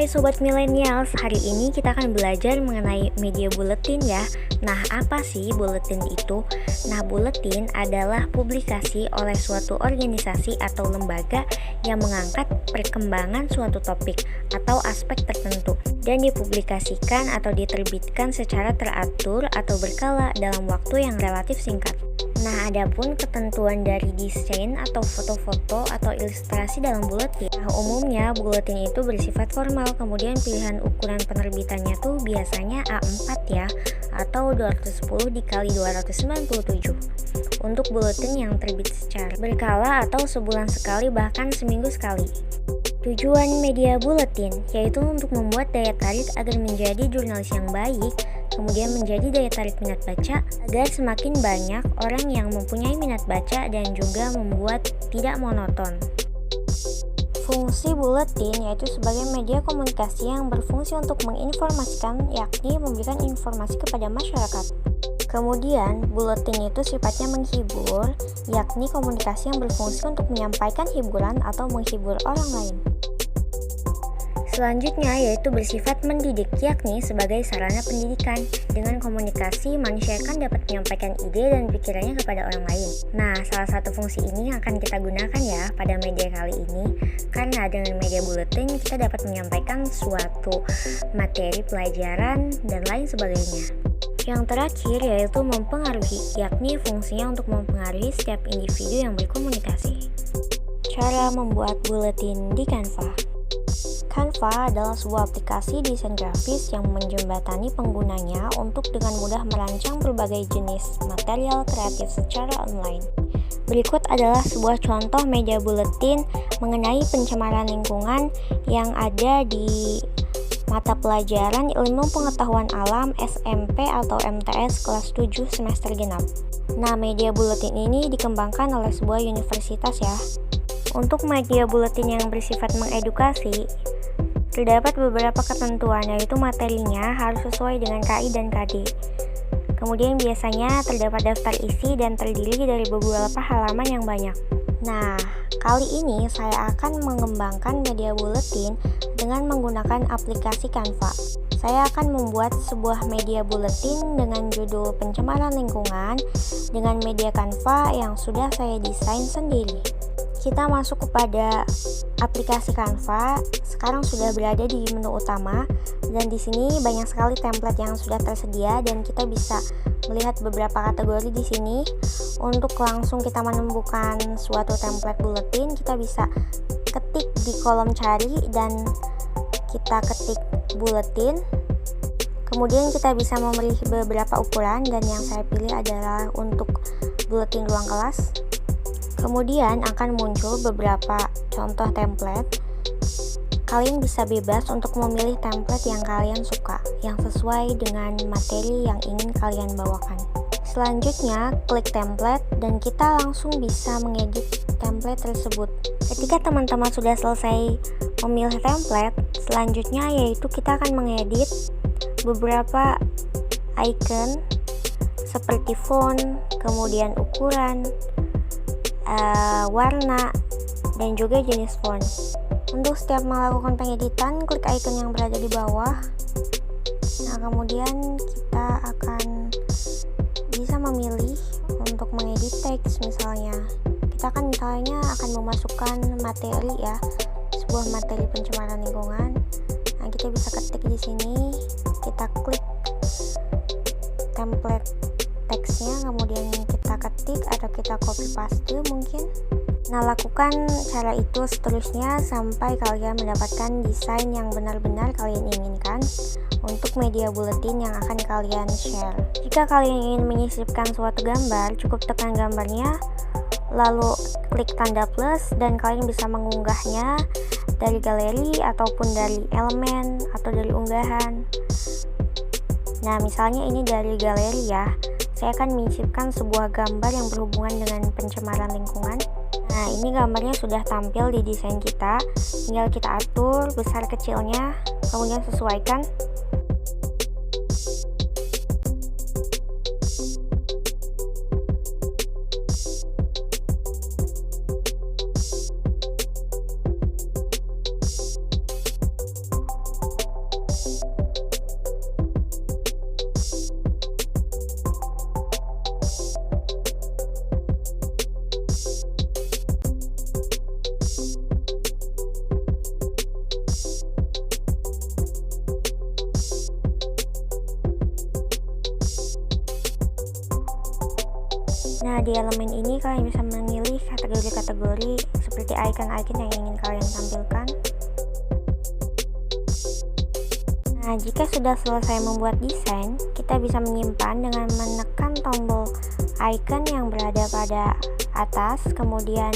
Hai Sobat Millennials, hari ini kita akan belajar mengenai media buletin ya. Nah, apa sih buletin itu? Nah, buletin adalah publikasi oleh suatu organisasi atau lembaga yang mengangkat perkembangan suatu topik atau aspek tertentu dan dipublikasikan atau diterbitkan secara teratur atau berkala dalam waktu yang relatif singkat. Nah, adapun ketentuan dari desain atau foto-foto atau ilustrasi dalam buletin. Nah, umumnya buletin itu bersifat formal, kemudian pilihan ukuran penerbitannya tuh biasanya A4 ya, atau 210 dikali 297. Untuk buletin yang terbit secara berkala atau sebulan sekali bahkan seminggu sekali. Tujuan media buletin yaitu untuk membuat daya tarik agar menjadi jurnalis yang baik, kemudian menjadi daya tarik minat baca agar semakin banyak orang yang mempunyai minat baca dan juga membuat tidak monoton. Fungsi buletin yaitu sebagai media komunikasi yang berfungsi untuk menginformasikan, yakni memberikan informasi kepada masyarakat. Kemudian, buletin itu sifatnya menghibur, yakni komunikasi yang berfungsi untuk menyampaikan hiburan atau menghibur orang lain. Selanjutnya yaitu bersifat mendidik, yakni sebagai sarana pendidikan. Dengan komunikasi, manusia akan dapat menyampaikan ide dan pikirannya kepada orang lain. Nah, salah satu fungsi ini akan kita gunakan ya pada media kali ini, karena dengan media buletin kita dapat menyampaikan suatu materi pelajaran dan lain sebagainya. Yang terakhir yaitu mempengaruhi, yakni fungsinya untuk mempengaruhi setiap individu yang berkomunikasi. Cara membuat buletin di Canva. Canva adalah sebuah aplikasi desain grafis yang menjembatani penggunanya untuk dengan mudah merancang berbagai jenis material kreatif secara online. Berikut adalah sebuah contoh media buletin mengenai pencemaran lingkungan yang ada di mata pelajaran Ilmu Pengetahuan Alam SMP atau MTS kelas 7 semester genap. Nah, media buletin ini dikembangkan oleh sebuah universitas ya. Untuk media buletin yang bersifat mengedukasi, terdapat beberapa ketentuan, yaitu materinya harus sesuai dengan KI dan KD. Kemudian biasanya terdapat daftar isi dan terdiri dari beberapa halaman yang banyak. Nah, kali ini saya akan mengembangkan media buletin dengan menggunakan aplikasi Canva. Saya akan membuat sebuah media buletin dengan judul pencemaran lingkungan dengan media Canva yang sudah saya desain sendiri. Kita masuk kepada aplikasi Canva. Sekarang sudah berada di menu utama dan di sini banyak sekali template yang sudah tersedia dan kita bisa melihat beberapa kategori di sini. Untuk langsung kita menemukan suatu template buletin, kita bisa ketik di kolom cari dan kita ketik buletin. Kemudian kita bisa memilih beberapa ukuran dan yang saya pilih adalah untuk buletin ruang kelas. Kemudian akan muncul beberapa contoh template. Kalian bisa bebas untuk memilih template yang kalian suka, yang sesuai dengan materi yang ingin kalian bawakan. Selanjutnya, klik template dan kita langsung bisa mengedit template tersebut. Ketika teman-teman sudah selesai memilih template, selanjutnya yaitu kita akan mengedit beberapa icon seperti font, kemudian ukuran, warna, dan juga jenis font. Untuk setiap melakukan pengeditan, klik icon yang berada di bawah. Nah, kemudian kita akan bisa memilih untuk mengedit teks misalnya. Kita akan memasukkan materi ya, sebuah materi pencemaran lingkungan. Nah, kita bisa ketik di sini, kita klik template teksnya, kemudian kita ketik atau kita copy paste mungkin. Nah, lakukan cara itu seterusnya sampai kalian mendapatkan desain yang benar-benar kalian inginkan untuk media buletin yang akan kalian share. Jika kalian ingin menyisipkan suatu gambar, cukup tekan gambarnya, lalu klik tanda plus dan kalian bisa mengunggahnya dari galeri ataupun dari elemen atau dari unggahan. Nah, misalnya ini dari galeri ya. Saya akan menyisipkan sebuah gambar yang berhubungan dengan pencemaran lingkungan. Nah, ini gambarnya sudah tampil di desain kita. Tinggal kita atur besar kecilnya, kemudian sesuaikan. Nah, di elemen ini kalian bisa memilih kategori-kategori seperti icon-icon yang ingin kalian tampilkan. Nah, jika sudah selesai membuat desain, kita bisa menyimpan dengan menekan tombol icon yang berada pada atas, kemudian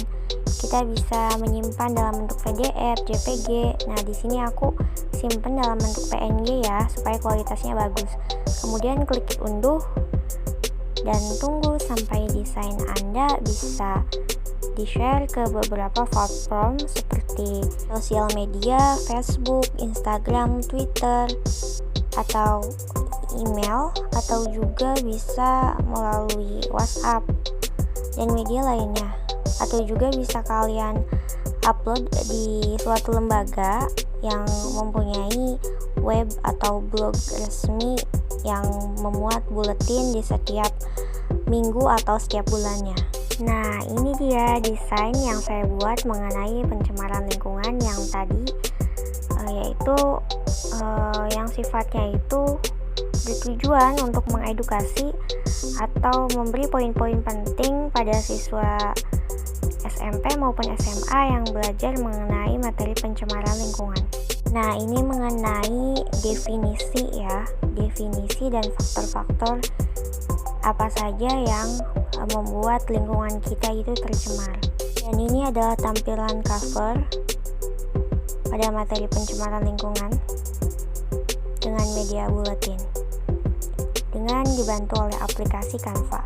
kita bisa menyimpan dalam bentuk PDF, JPG. Nah, di sini aku simpan dalam bentuk PNG ya, supaya kualitasnya bagus. Kemudian klik unduh dan tunggu sampai desain Anda bisa di-share ke beberapa platform seperti sosial media, Facebook, Instagram, Twitter, atau email, atau juga bisa melalui WhatsApp dan media lainnya, atau juga bisa kalian upload di suatu lembaga yang mempunyai web atau blog resmi yang memuat buletin di setiap minggu atau setiap bulannya. Nah, ini dia desain yang saya buat mengenai pencemaran lingkungan yang tadi, yaitu yang sifatnya itu bertujuan untuk mengedukasi atau memberi poin-poin penting pada siswa SMP maupun SMA yang belajar mengenai materi pencemaran lingkungan. Nah, ini mengenai definisi ya, definisi dan faktor-faktor apa saja yang membuat lingkungan kita itu tercemar. Dan ini adalah tampilan cover pada materi pencemaran lingkungan dengan media buletin dengan dibantu oleh aplikasi Canva.